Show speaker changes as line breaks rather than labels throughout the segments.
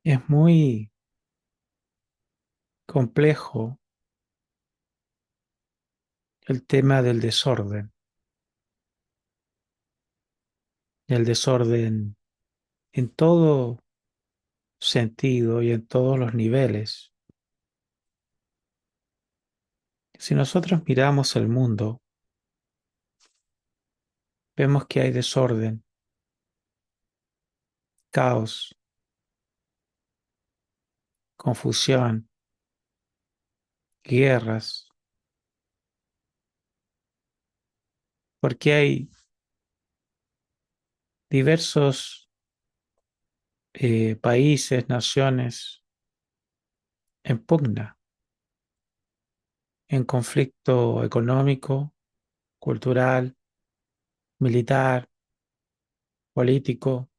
Es muy complejo el tema del desorden, el desorden en todo sentido y en todos los niveles. Si nosotros miramos el mundo, vemos que hay desorden, caos, confusión, guerras, porque hay diversos países, naciones en pugna, en conflicto económico, cultural, militar, político,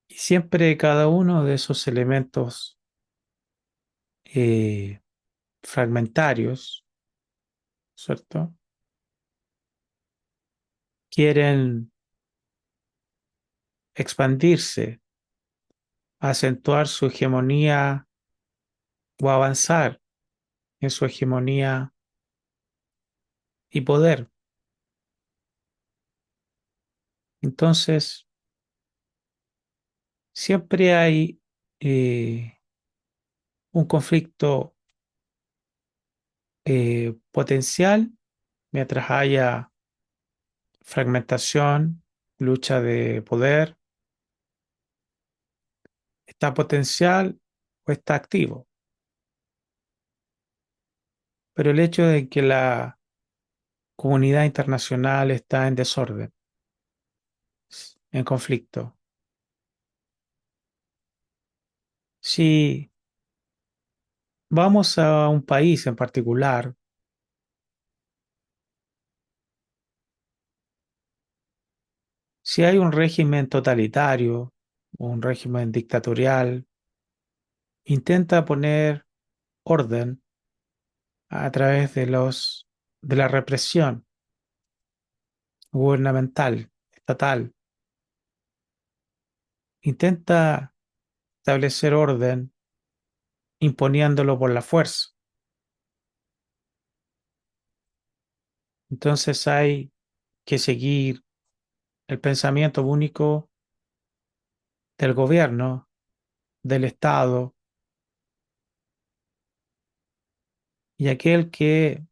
y siempre cada uno de esos elementos eh, fragmentarios, ¿cierto? Quieren expandirse, acentuar su hegemonía o avanzar en su hegemonía y poder. Entonces, siempre hay un conflicto potencial mientras haya fragmentación, lucha de poder, está potencial o está activo. Pero el hecho de que la comunidad internacional está en desorden, en conflicto. Si vamos a un país en particular, si hay un régimen totalitario o un régimen dictatorial, intenta poner orden a través de la represión gubernamental, estatal. Intenta establecer orden imponiéndolo por la fuerza. Entonces hay que seguir el pensamiento único del gobierno, del Estado, y aquel que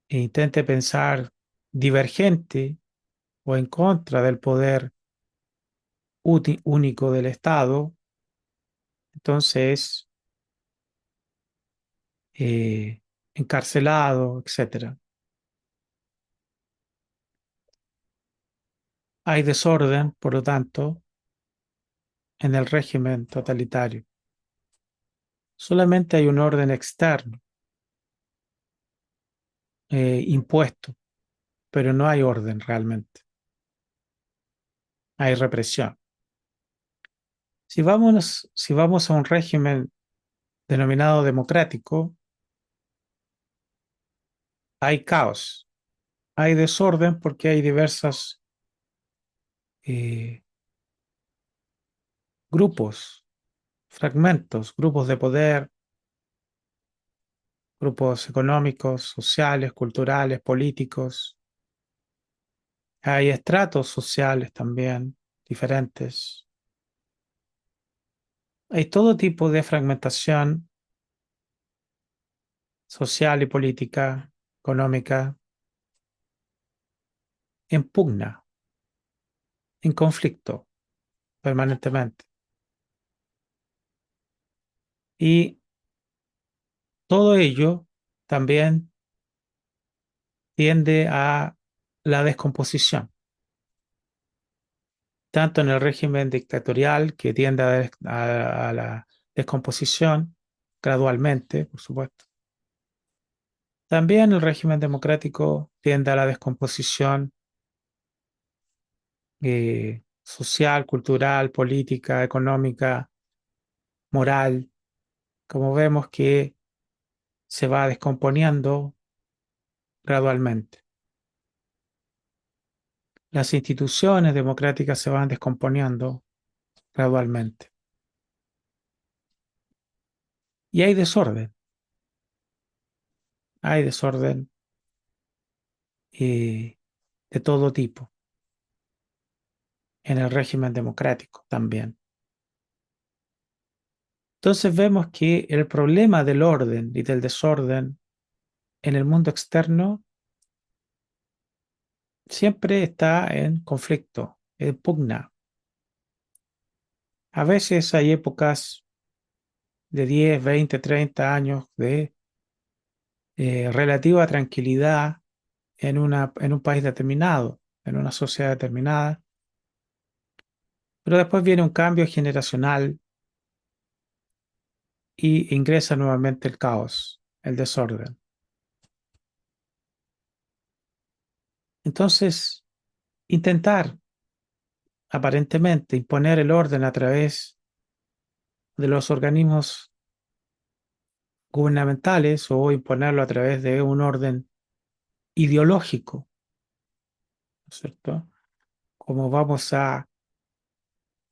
intente pensar divergente o en contra del poder único del Estado, entonces eh, encarcelado, etcétera. Hay desorden, por lo tanto, en el régimen totalitario. Solamente hay un orden externo impuesto, pero no hay orden realmente. Hay represión. Si vamos a un régimen denominado democrático, hay caos, hay desorden porque hay diversos eh, grupos, fragmentos, grupos de poder, grupos económicos, sociales, culturales, políticos. Hay estratos sociales también diferentes. Hay todo tipo de fragmentación social y política, económica, en pugna, en conflicto permanentemente. Y todo ello también tiende a la descomposición, tanto en el régimen dictatorial que tiende a la descomposición gradualmente, por supuesto. También el régimen democrático tiende a la descomposición social, cultural, política, económica, moral, como vemos que se va descomponiendo gradualmente. Las instituciones democráticas se van descomponiendo gradualmente. Y hay desorden eh, de todo tipo en el régimen democrático también. Entonces vemos que el problema del orden y del desorden en el mundo externo siempre está en conflicto, en pugna. A veces hay épocas de 10, 20, 30 años de relativa tranquilidad en un país determinado, en una sociedad determinada, pero después viene un cambio generacional y ingresa nuevamente el caos, el desorden. Entonces, intentar aparentemente imponer el orden a través de los organismos gubernamentales o imponerlo a través de un orden ideológico, ¿no es cierto? Como vamos a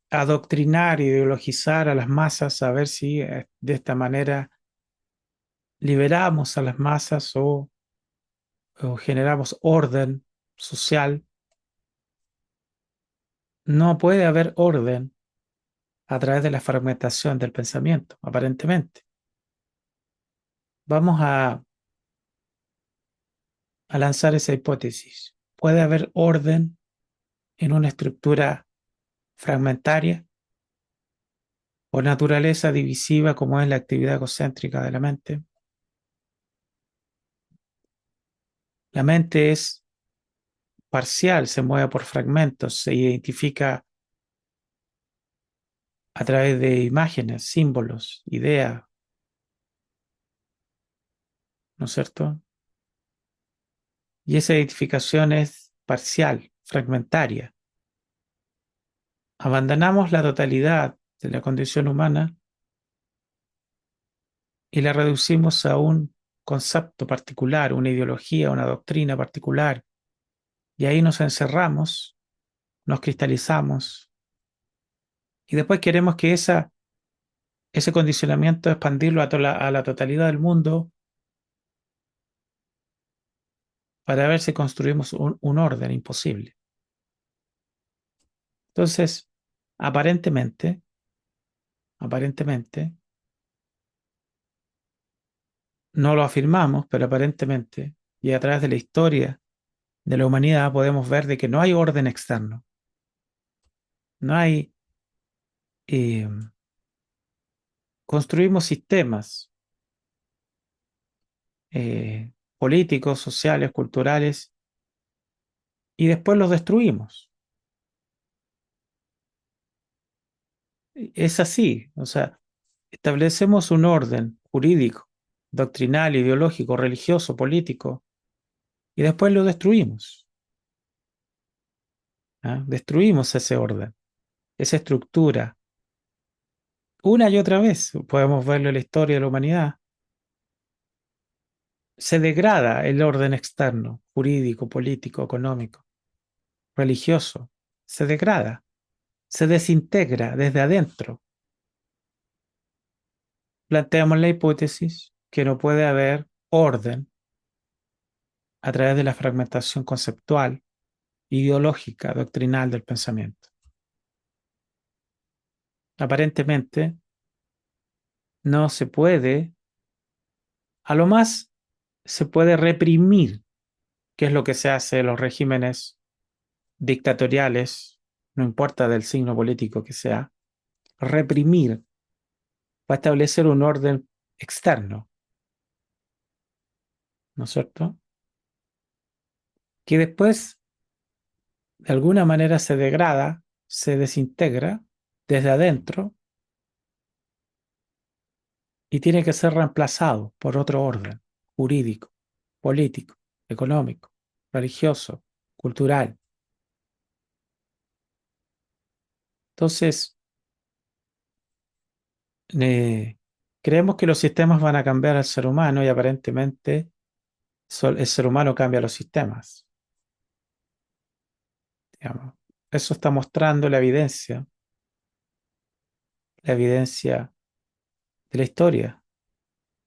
adoctrinar, ideologizar a las masas, a ver si de esta manera liberamos a las masas o generamos orden social. No puede haber orden a través de la fragmentación del pensamiento, aparentemente. Vamos a lanzar esa hipótesis. ¿Puede haber orden en una estructura fragmentaria o naturaleza divisiva como es la actividad egocéntrica de la mente? La mente es parcial, se mueve por fragmentos, se identifica a través de imágenes, símbolos, ideas, ¿no es cierto? Y esa identificación es parcial, fragmentaria. Abandonamos la totalidad de la condición humana y la reducimos a un concepto particular, una ideología, una doctrina particular, y ahí nos encerramos, nos cristalizamos, y después queremos que ese condicionamiento expandirlo a la totalidad del mundo para ver si construimos un orden imposible. Entonces, aparentemente, aparentemente, no lo afirmamos, pero aparentemente, y a través de la historia de la humanidad podemos ver de que no hay orden externo, no hay, eh, construimos sistemas políticos, sociales, culturales, y después los destruimos. Es así, o sea, establecemos un orden jurídico, doctrinal, ideológico, religioso, político, y después lo destruimos. ¿Ah? Destruimos ese orden, esa estructura. Una y otra vez, podemos verlo en la historia de la humanidad, se degrada el orden externo, jurídico, político, económico, religioso, se degrada, se desintegra desde adentro. Planteamos la hipótesis que no puede haber orden a través de la fragmentación conceptual, ideológica, doctrinal del pensamiento. Aparentemente, no se puede, a lo más se puede reprimir, que es lo que se hace en los regímenes dictatoriales, no importa del signo político que sea, reprimir para establecer un orden externo, ¿no es cierto? Que después, de alguna manera, se degrada, se desintegra desde adentro y tiene que ser reemplazado por otro orden jurídico, político, económico, religioso, cultural. Entonces, eh, creemos que los sistemas van a cambiar al ser humano y aparentemente el ser humano cambia los sistemas, digamos. Eso está mostrando la evidencia la evidencia de la historia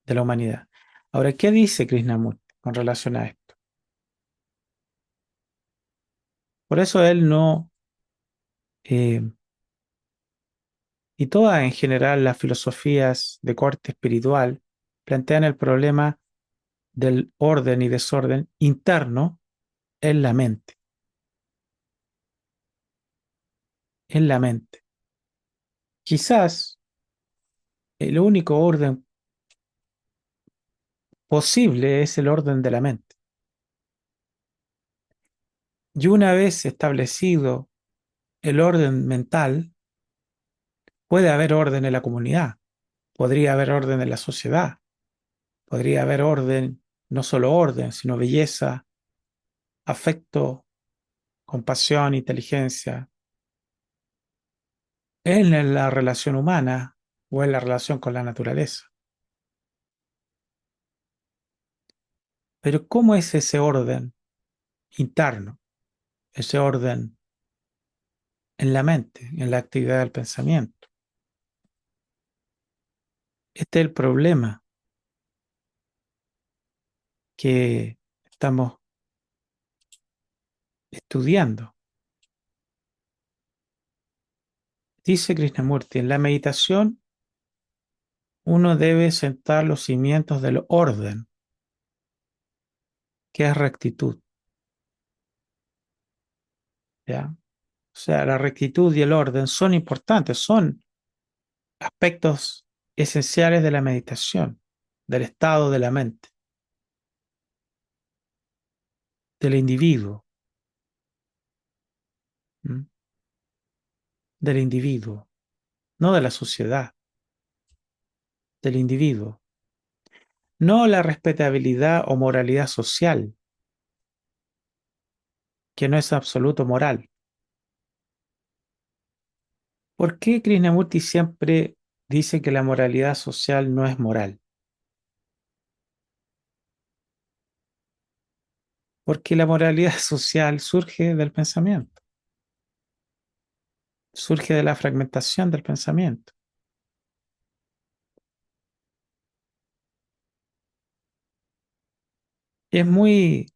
de la humanidad. Ahora, ¿qué dice Krishnamurti con relación a esto? Por eso él no, eh, y todas en general las filosofías de corte espiritual plantean el problema del orden y desorden interno en la mente, en la mente. Quizás el único orden posible es el orden de la mente. Y una vez establecido el orden mental, puede haber orden en la comunidad, podría haber orden en la sociedad, podría haber orden, no solo orden, sino belleza, afecto, compasión, inteligencia, en la relación humana o en la relación con la naturaleza. Pero ¿cómo es ese orden interno, ese orden en la mente, en la actividad del pensamiento? Este es el problema que estamos estudiando. Dice Krishnamurti, en la meditación uno debe sentar los cimientos del orden, que es rectitud, ¿ya? O sea, la rectitud y el orden son importantes, son aspectos esenciales de la meditación, del estado de la mente, del individuo, ¿m? Del individuo, no de la sociedad, del individuo, no la respetabilidad o moralidad social, que no es absoluto moral. ¿Por qué Krishnamurti siempre dice que la moralidad social no es moral? Porque la moralidad social surge del pensamiento, surge de la fragmentación del pensamiento. Es muy,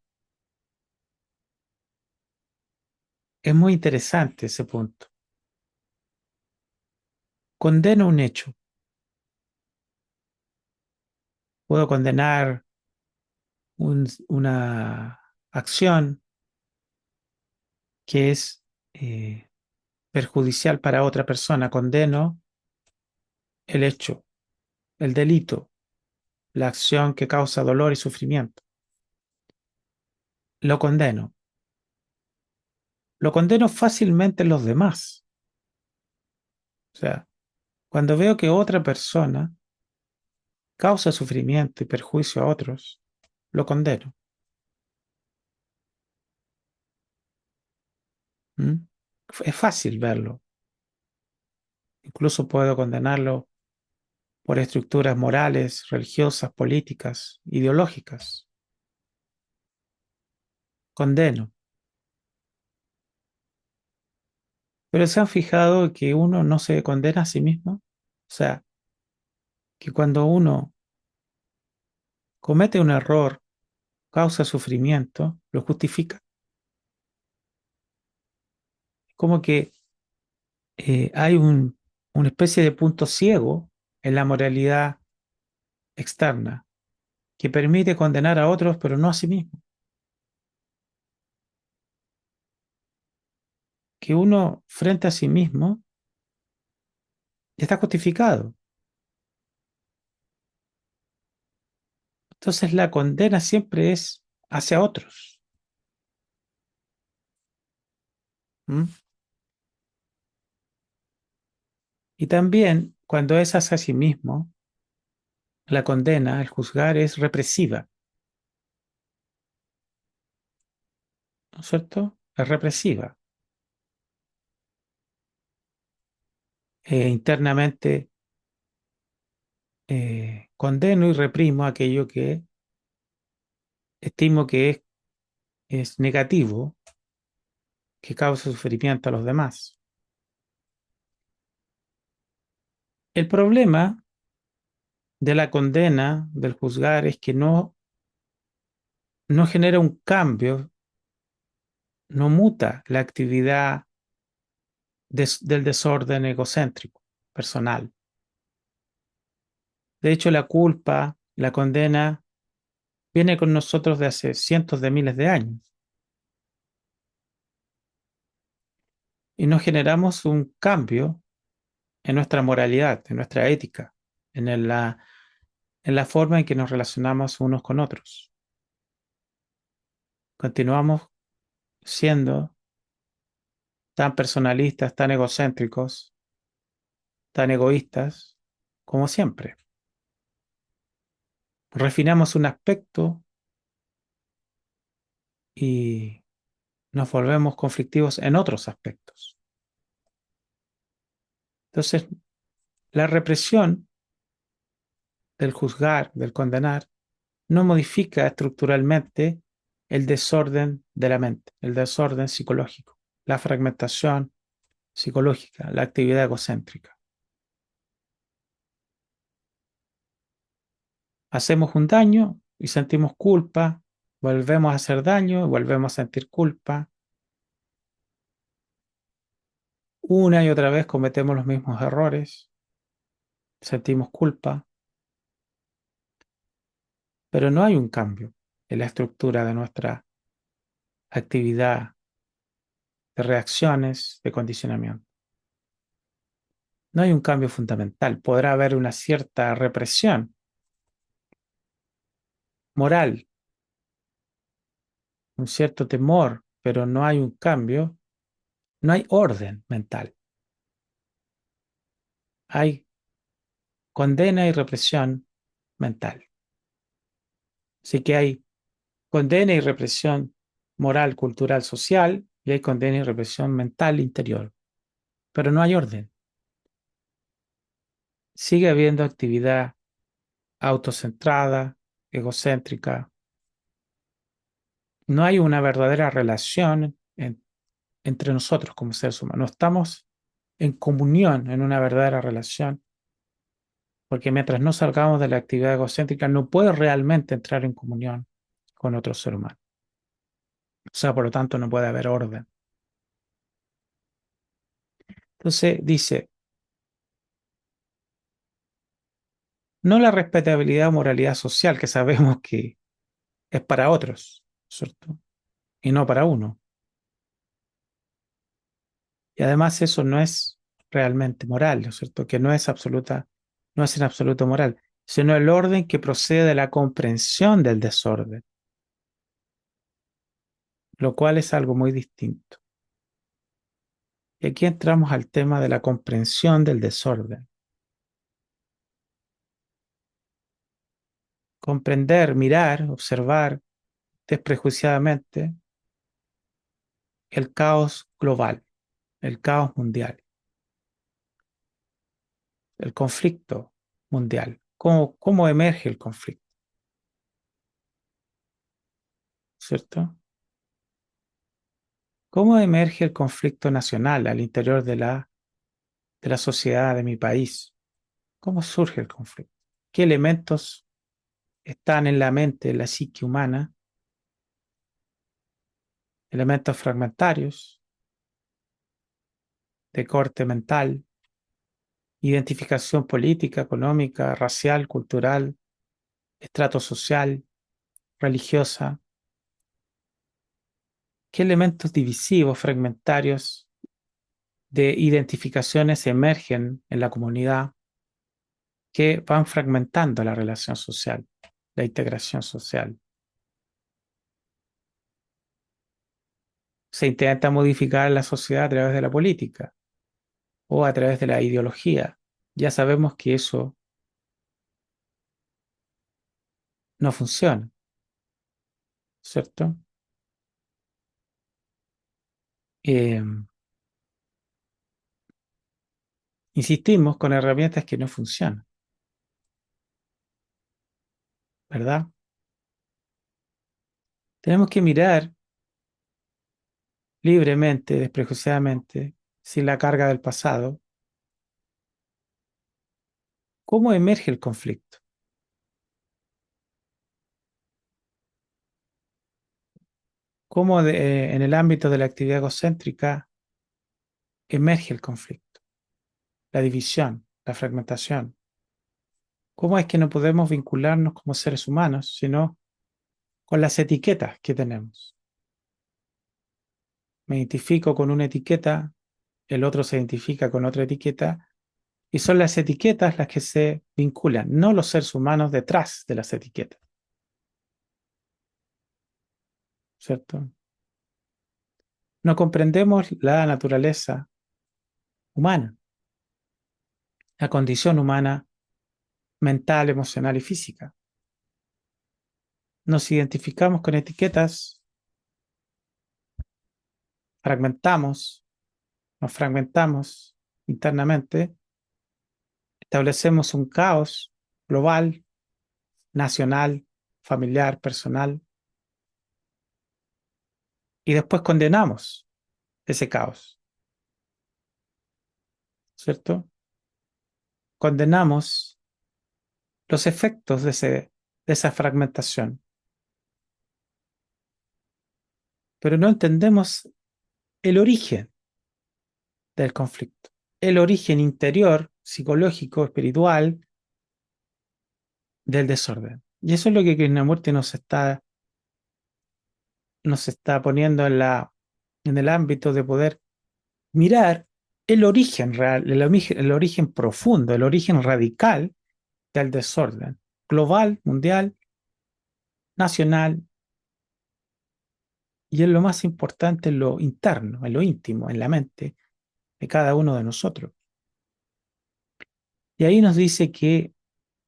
es muy interesante ese punto. Condeno un hecho. Puedo condenar una acción que es perjudicial para otra persona. Condeno el hecho, el delito, la acción que causa dolor y sufrimiento. Lo condeno. Lo condeno fácilmente en los demás. O sea, cuando veo que otra persona causa sufrimiento y perjuicio a otros, lo condeno. ¿Mm? Es fácil verlo. Incluso puedo condenarlo por estructuras morales, religiosas, políticas, ideológicas. Condeno. Pero se han fijado que uno no se condena a sí mismo. O sea, que cuando uno comete un error, causa sufrimiento, lo justifica. Como que hay una especie de punto ciego en la moralidad externa que permite condenar a otros, pero no a sí mismo. Que uno frente a sí mismo está justificado. Entonces la condena siempre es hacia otros. ¿Mm? Y también cuando es hacia sí mismo, la condena, el juzgar es represiva, ¿no es cierto? Es represiva. Internamente condeno y reprimo aquello que estimo que es negativo, que causa sufrimiento a los demás. El problema de la condena, del juzgar, es que no genera un cambio, no muta la actividad del desorden egocéntrico, personal. De hecho, la culpa, la condena, viene con nosotros de hace cientos de miles de años y no generamos un cambio en nuestra moralidad, en nuestra ética, en la forma en que nos relacionamos unos con otros. Continuamos siendo tan personalistas, tan egocéntricos, tan egoístas como siempre. Refinamos un aspecto y nos volvemos conflictivos en otros aspectos. Entonces, la represión del juzgar, del condenar, no modifica estructuralmente el desorden de la mente, el desorden psicológico, la fragmentación psicológica, la actividad egocéntrica. Hacemos un daño y sentimos culpa, volvemos a hacer daño y volvemos a sentir culpa. Una y otra vez cometemos los mismos errores, sentimos culpa, pero no hay un cambio en la estructura de nuestra actividad de reacciones, de condicionamiento. No hay un cambio fundamental. Podrá haber una cierta represión moral, un cierto temor, pero no hay un cambio, no hay orden mental. Hay condena y represión mental. Así que hay condena y represión moral, cultural, social, y hay condena y represión mental interior. Pero no hay orden. Sigue habiendo actividad autocentrada, egocéntrica. No hay una verdadera relación entre nosotros como seres humanos. No estamos en comunión, en una verdadera relación, porque mientras no salgamos de la actividad egocéntrica, no puedes realmente entrar en comunión con otro ser humano. O sea, por lo tanto, no puede haber orden. Entonces, dice, no la respetabilidad o moralidad social, que sabemos que es para otros, ¿cierto? Y no para uno. Y además eso no es realmente moral, ¿no es cierto? Que no es absoluta, no es en absoluto moral, sino el orden que procede de la comprensión del desorden, lo cual es algo muy distinto. Y aquí entramos al tema de la comprensión del desorden. Comprender, mirar, observar desprejuiciadamente el caos global, el caos mundial, el conflicto mundial. ¿Cómo emerge el conflicto? ¿Cierto? ¿Cómo emerge el conflicto nacional al interior de la sociedad de mi país? ¿Cómo surge el conflicto? ¿Qué elementos están en la mente, en la psique humana? Elementos fragmentarios, de corte mental, identificación política, económica, racial, cultural, estrato social, religiosa. ¿Qué elementos divisivos, fragmentarios de identificaciones emergen en la comunidad que van fragmentando la relación social, la integración social? Se intenta modificar la sociedad a través de la política o a través de la ideología. Ya sabemos que eso no funciona, ¿cierto? Eh, insistimos con herramientas que no funcionan, ¿verdad? Tenemos que mirar libremente, desprejuiciadamente, sin la carga del pasado, ¿Cómo emerge el conflicto? ¿Cómo en el ámbito de la actividad egocéntrica emerge el conflicto? La división, la fragmentación. ¿Cómo es que no podemos vincularnos como seres humanos, sino con las etiquetas que tenemos? Me identifico con una etiqueta, el otro se identifica con otra etiqueta, y son las etiquetas las que se vinculan, no los seres humanos detrás de las etiquetas, ¿cierto? No comprendemos la naturaleza humana, la condición humana mental, emocional y física. Nos identificamos con etiquetas, fragmentamos, nos fragmentamos internamente, establecemos un caos global, nacional, familiar, personal, y después condenamos ese caos, ¿cierto? Condenamos los efectos de esa fragmentación, pero no entendemos el origen del conflicto, el origen interior, psicológico, espiritual del desorden. Y eso es lo que Krishnamurti nos está poniendo en el ámbito de poder mirar el origen real, el origen profundo, el origen radical del desorden global, mundial, nacional y en lo más importante, en lo interno, en lo íntimo, en la mente de cada uno de nosotros. Y ahí nos dice que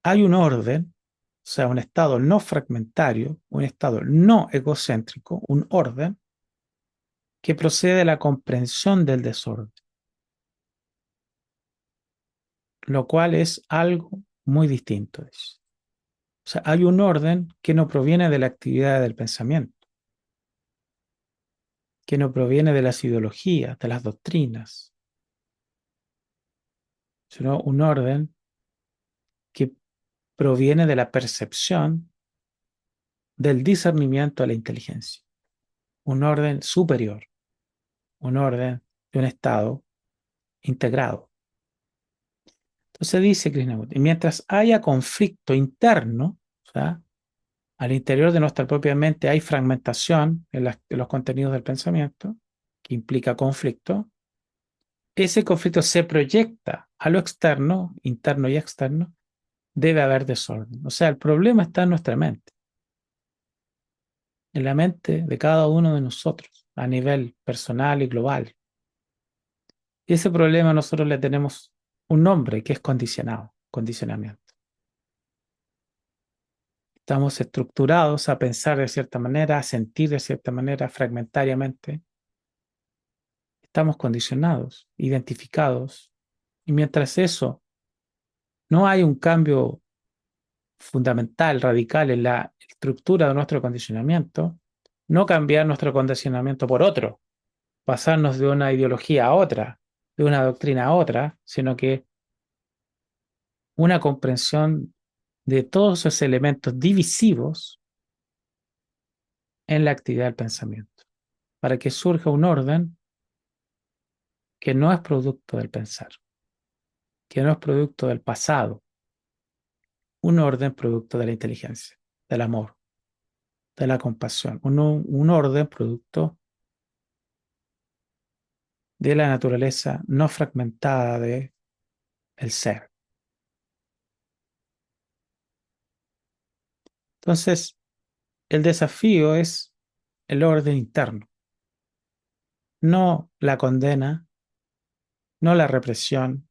hay un orden, o sea, un estado no fragmentario, un estado no egocéntrico, un orden que procede de la comprensión del desorden, lo cual es algo muy distinto. O sea, hay un orden que no proviene de la actividad del pensamiento, que no proviene de las ideologías, de las doctrinas, sino un orden que proviene de la percepción, del discernimiento de la inteligencia, un orden superior, un orden de un estado integrado. Entonces dice Krishnamurti, mientras haya conflicto interno, o sea, al interior de nuestra propia mente hay fragmentación en los contenidos del pensamiento, que implica conflicto, ese conflicto se proyecta a lo externo, interno y externo, debe haber desorden. O sea, el problema está en nuestra mente, en la mente de cada uno de nosotros, a nivel personal y global. Y ese problema nosotros le tenemos un nombre que es condicionamiento. Estamos estructurados a pensar de cierta manera, a sentir de cierta manera, fragmentariamente. Estamos condicionados, identificados. Y mientras eso no hay un cambio fundamental, radical en la estructura de nuestro condicionamiento, no cambiar nuestro condicionamiento por otro, pasarnos de una ideología a otra, de una doctrina a otra, sino que una comprensión de todos esos elementos divisivos en la actividad del pensamiento, para que surja un orden que no es producto del pensar, que no es producto del pasado, un orden producto de la inteligencia, del amor, de la compasión, un orden producto de la naturaleza no fragmentada de el ser. Entonces, el desafío es el orden interno, no la condena, no la represión,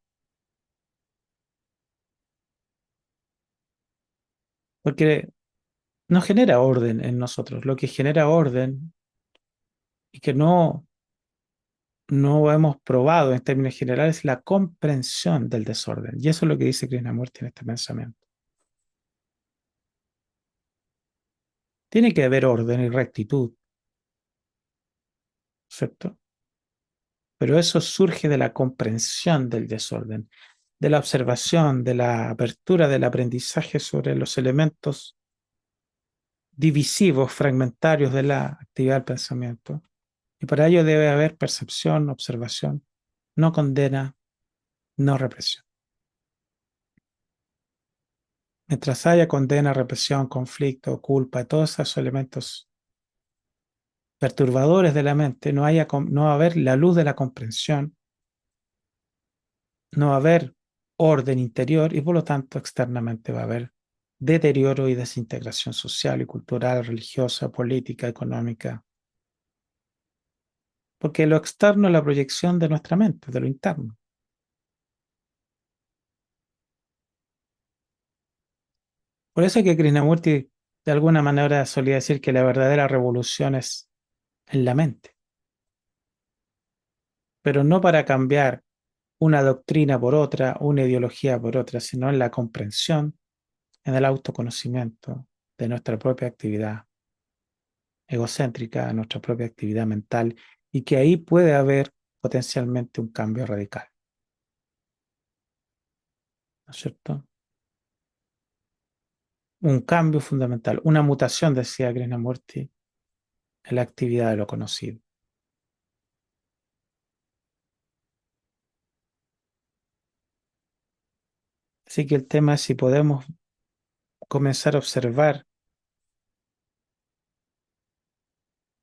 porque no genera orden en nosotros. Lo que genera orden y que no hemos probado en términos generales es la comprensión del desorden. Y eso es lo que dice Krishnamurti en este pensamiento. Tiene que haber orden y rectitud, ¿cierto? Pero eso surge de la comprensión del desorden. de la observación, de la apertura del aprendizaje sobre los elementos divisivos, fragmentarios de la actividad del pensamiento. Y para ello debe haber percepción, observación, no condena, no represión. Mientras haya condena, represión, conflicto, culpa, todos esos elementos perturbadores de la mente, no va a haber la luz de la comprensión, no va a haber orden interior y por lo tanto externamente va a haber deterioro y desintegración social y cultural, religiosa, política, económica. Porque lo externo es la proyección de nuestra mente, de lo interno. Por eso es que Krishnamurti de alguna manera solía decir que la verdadera revolución es en la mente, pero no para cambiar una doctrina por otra, una ideología por otra, sino en la comprensión, en el autoconocimiento de nuestra propia actividad egocéntrica, nuestra propia actividad mental, y que ahí puede haber potencialmente un cambio radical, ¿no es cierto? Un cambio fundamental, una mutación, decía Krishnamurti, en la actividad de lo conocido. Así que el tema es si podemos comenzar a observar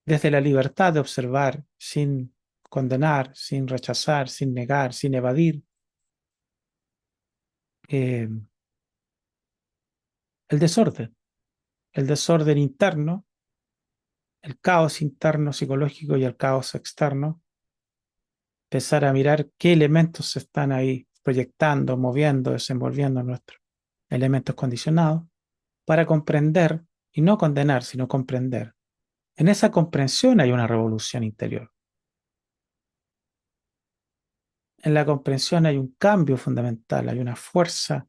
desde la libertad de observar, sin condenar, sin rechazar, sin negar, sin evadir, eh, el desorden interno, el caos interno psicológico y el caos externo, empezar a mirar qué elementos se están ahí proyectando, moviendo, desenvolviendo en nuestros elementos condicionados, para comprender y no condenar, sino comprender. En esa comprensión hay una revolución interior. En la comprensión hay un cambio fundamental, hay una fuerza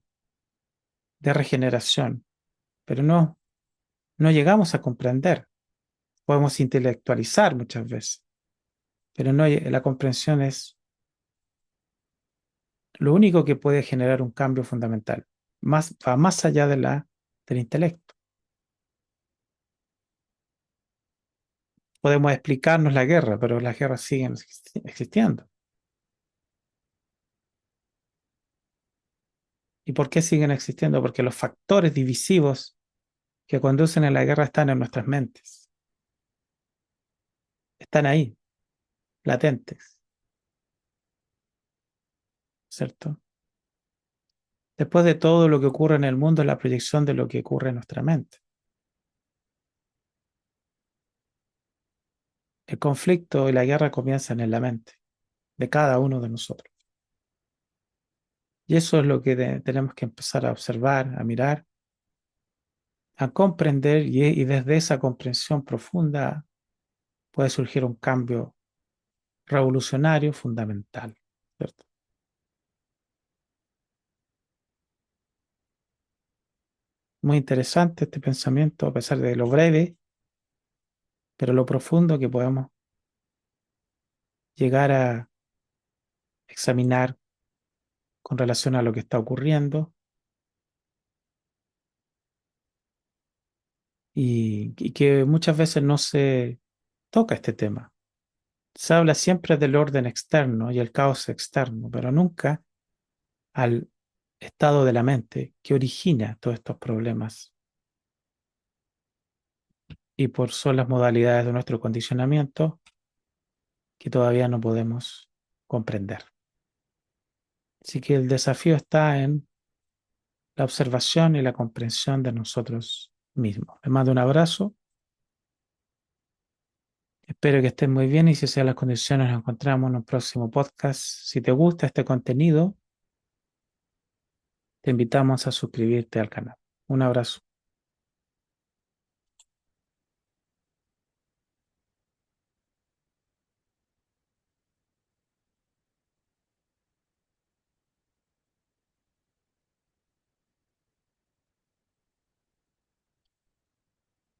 de regeneración, pero no llegamos a comprender. Podemos intelectualizar muchas veces, pero no, la comprensión es lo único que puede generar un cambio fundamental, va más allá del intelecto. Podemos explicarnos la guerra, pero las guerras siguen existiendo. ¿Y por qué siguen existiendo? Porque los factores divisivos que conducen a la guerra están en nuestras mentes, están ahí, latentes, ¿cierto? Después de todo lo que ocurre en el mundo es la proyección de lo que ocurre en nuestra mente. El conflicto y la guerra comienzan en la mente de cada uno de nosotros. Y eso es lo que tenemos que empezar a observar, a mirar, a comprender y desde esa comprensión profunda puede surgir un cambio revolucionario fundamental, ¿cierto? Muy interesante este pensamiento, a pesar de lo breve, pero lo profundo que podemos llegar a examinar con relación a lo que está ocurriendo y que muchas veces no se toca este tema. Se habla siempre del orden externo y el caos externo, pero nunca al estado de la mente que origina todos estos problemas y son las modalidades de nuestro condicionamiento que todavía no podemos comprender. Así que el desafío está en la observación y la comprensión de nosotros mismos. Les mando un abrazo, espero que estén muy bien y si sean las condiciones nos encontramos en un próximo podcast. Si te gusta este contenido, te invitamos a suscribirte al canal. Un abrazo.